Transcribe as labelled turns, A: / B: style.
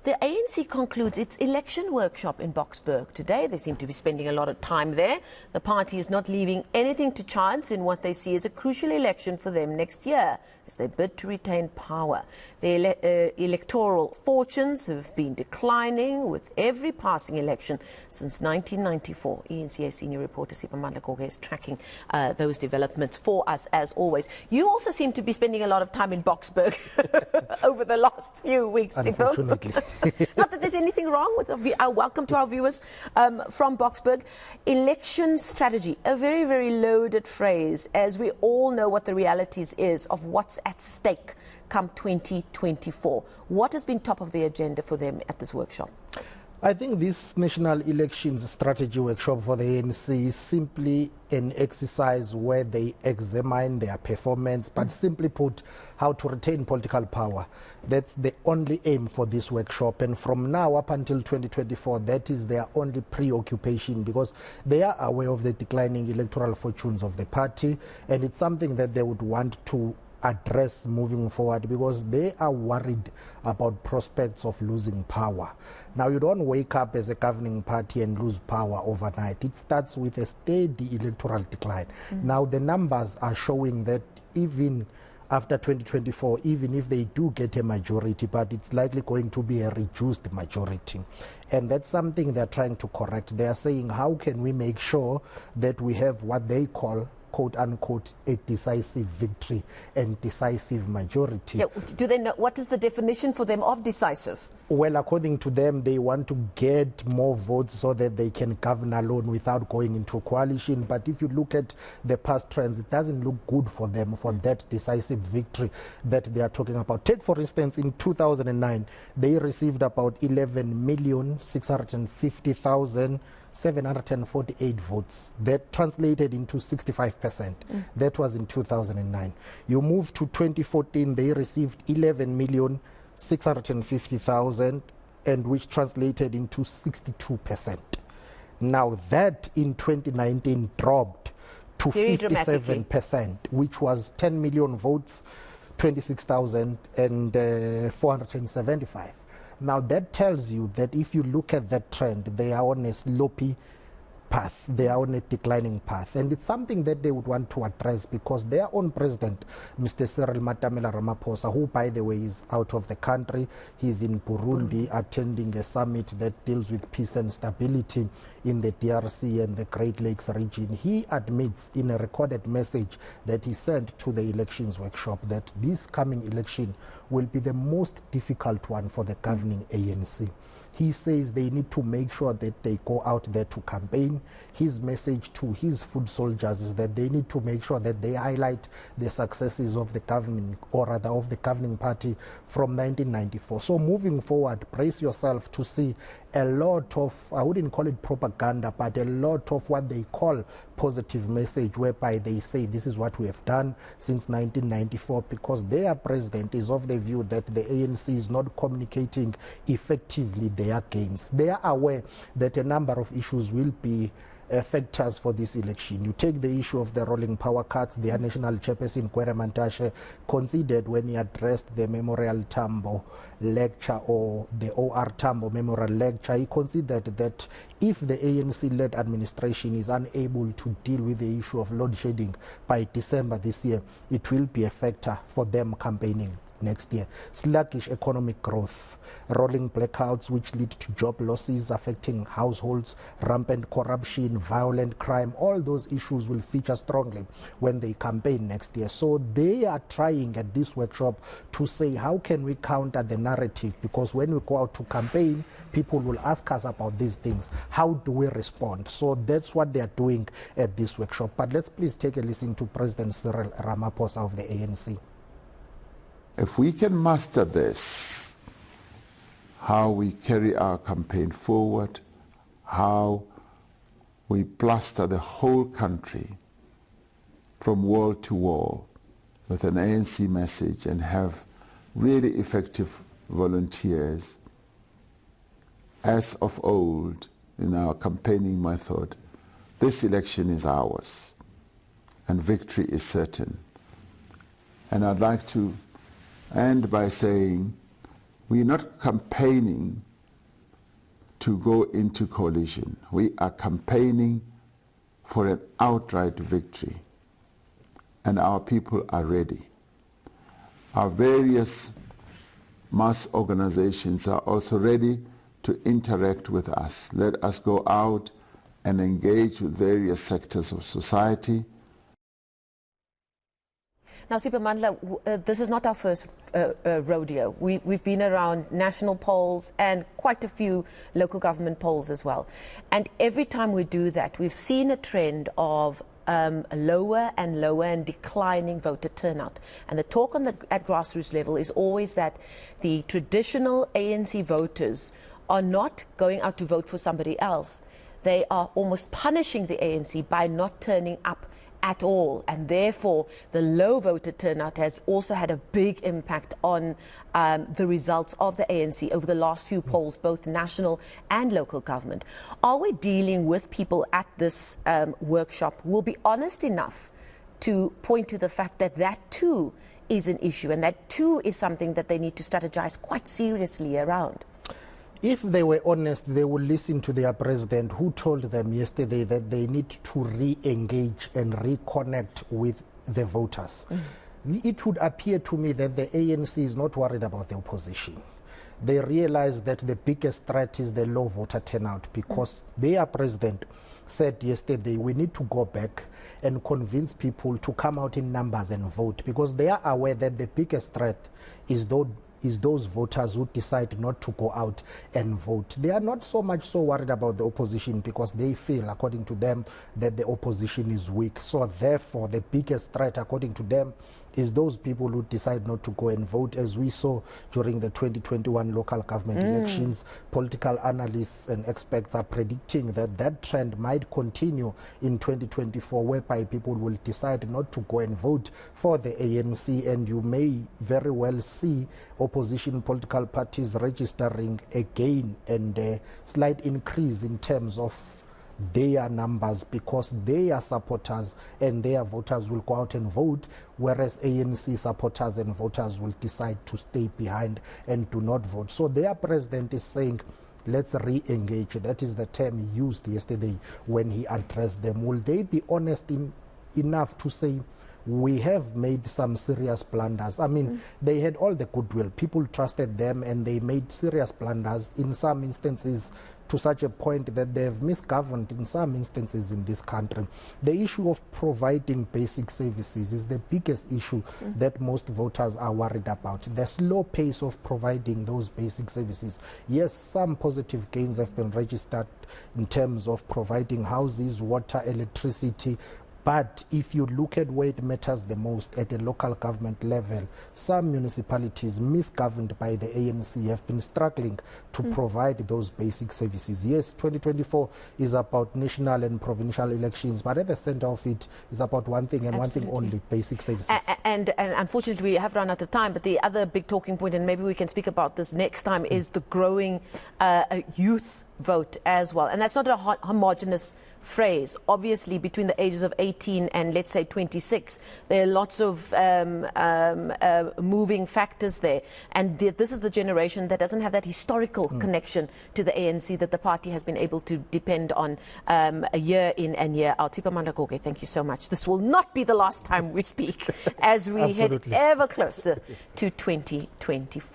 A: The ANC concludes its election workshop in Boksburg today. They seem to be spending a lot of time there. The party is not leaving anything to chance in what they see as a crucial election for them next year as they bid to retain power. Their electoral fortunes have been declining with every passing election since 1994. eNCA senior reporter Siphamandla Goge is tracking those developments for us as always. You also seem to be spending a lot of time in Boksburg over the last few weeks.
B: Unfortunately.
A: Not that there's anything wrong with welcome to our viewers from Boksburg. Election strategy, a very, very loaded phrase, as we all know what the realities is of what's at stake come 2024. What has been top of the agenda for them at this workshop?
B: I think this National Elections Strategy Workshop for the ANC is simply an exercise where they examine their performance, but simply put, how to retain political power. That's the only aim for this workshop. And from now up until 2024, that is their only preoccupation, because they are aware of the declining electoral fortunes of the party, and it's something that they would want to address moving forward, because they are worried about prospects of losing power. Now, you don't wake up as a governing party and lose power overnight. It starts with a steady electoral decline. Now, the numbers are showing that even after 2024, even if they do get a majority, but it's likely going to be a reduced majority. And that's something they're trying to correct. They are saying, how can we make sure that we have what they call, quote unquote, a decisive victory and decisive majority.
A: Yeah, do they know what is the definition for them of decisive?
B: Well, according to them, they want to get more votes so that they can govern alone without going into a coalition. But if you look at the past trends, it doesn't look good for them for that decisive victory that they are talking about. Take, for instance, in 2009, they received about 11,650,748 votes. That translated into 65%. That was in 2009. You move to 2014, they received 11,650,000, and which translated into 62%. Now that in 2019 dropped to 57%, which was 10 million votes, 26,475. Now that tells you that if you look at that trend, they are on a slopey path, they are on a declining path. And it's something that they would want to address, because their own president, Mr. Cyril Matamela Ramaphosa, who by the way is out of the country, he's in Burundi attending a summit that deals with peace and stability in the DRC and the Great Lakes region. He admits in a recorded message that he sent to the elections workshop that this coming election will be the most difficult one for the governing ANC. He says they need to make sure that they go out there to campaign. His message to his foot soldiers is that they need to make sure that they highlight the successes of the government, or rather of the governing party from 1994. So moving forward, brace yourself to see a lot of, I wouldn't call it propaganda, but a lot of what they call positive message, whereby they say this is what we have done since 1994, because their president is of the view that the ANC is not communicating effectively their gains. They are aware that a number of issues will be factors for this election. You take the issue of the rolling power cuts. Their national chairperson, Kwere Mantashe, considered when he addressed the Memorial Tambo lecture, or the OR Tambo Memorial lecture, he considered that if the ANC-led administration is unable to deal with the issue of load shedding by December this year, it will be a factor for them campaigning next year. Sluggish economic growth, rolling blackouts which lead to job losses affecting households, rampant corruption, violent crime, all those issues will feature strongly when they campaign next year. So they are trying at this workshop to say, how can we counter the narrative? Because when we go out to campaign, people will ask us about these things. How do we respond? So that's what they are doing at this workshop. But let's please take a listen to President Cyril Ramaphosa of the ANC.
C: If we can master this, how we carry our campaign forward, how we plaster the whole country from wall to wall with an ANC message, and have really effective volunteers, as of old in our campaigning method, this election is ours and victory is certain. And I'd like to end by saying we're not campaigning to go into coalition. We are campaigning for an outright victory, and our people are ready. Our various mass organizations are also ready to interact with us. Let us go out and engage with various sectors of society.
A: Now, Siphamandla, this is not our first rodeo. We've been around national polls and quite a few local government polls as well. And every time we do that, we've seen a trend of lower and lower and declining voter turnout. And the talk at grassroots level is always that the traditional ANC voters are not going out to vote for somebody else. They are almost punishing the ANC by not turning up at all, and therefore the low voter turnout has also had a big impact on the results of the ANC over the last few polls, both national and local government. Are we dealing with people at this workshop who will be honest enough to point to the fact that that too is an issue, and that too is something that they need to strategize quite seriously around?
B: If they were honest, they would listen to their president, who told them yesterday that they need to re-engage and reconnect with the voters. It would appear to me that the ANC is not worried about the opposition. They realize that the biggest threat is the low voter turnout, because their president said yesterday we need to go back and convince people to come out in numbers and vote, because they are aware that the biggest threat is those voters who decide not to go out and vote. They are not so much so worried about the opposition, because they feel, according to them, that the opposition is weak. So therefore, the biggest threat, according to them, is those people who decide not to go and vote, as we saw during the 2021 local government elections. Political analysts and experts are predicting that that trend might continue in 2024, whereby people will decide not to go and vote for the ANC, and you may very well see opposition political parties registering again and a slight increase in terms of their numbers, because their supporters and their voters will go out and vote, whereas ANC supporters and voters will decide to stay behind and do not vote. So their president is saying, let's re-engage. That is the term he used yesterday when he addressed them. Will they be honest enough to say, we have made some serious blunders? I mean, they had all the goodwill. People trusted them, and they made serious blunders in some instances, to such a point that they have misgoverned in some instances in this country. The issue of providing basic services is the biggest issue that most voters are worried about. The slow pace of providing those basic services. Yes, some positive gains have been registered in terms of providing houses, water, electricity. But if you look at where it matters the most, at a local government level, some municipalities misgoverned by the ANC have been struggling to provide those basic services. Yes, 2024 is about national and provincial elections, but at the center of it is about one thing and one thing only: basic services.
A: And unfortunately, we have run out of time, but the other big talking point, and maybe we can speak about this next time, is the growing youth vote as well. And that's not a homogenous phrase. Obviously, between the ages of 18 and, let's say, 26, there are lots of moving factors there. And this is the generation that doesn't have that historical connection to the ANC that the party has been able to depend on a year in and year out. Siphamandla Goge, thank you so much. This will not be the last time we speak as we head ever closer to 2024.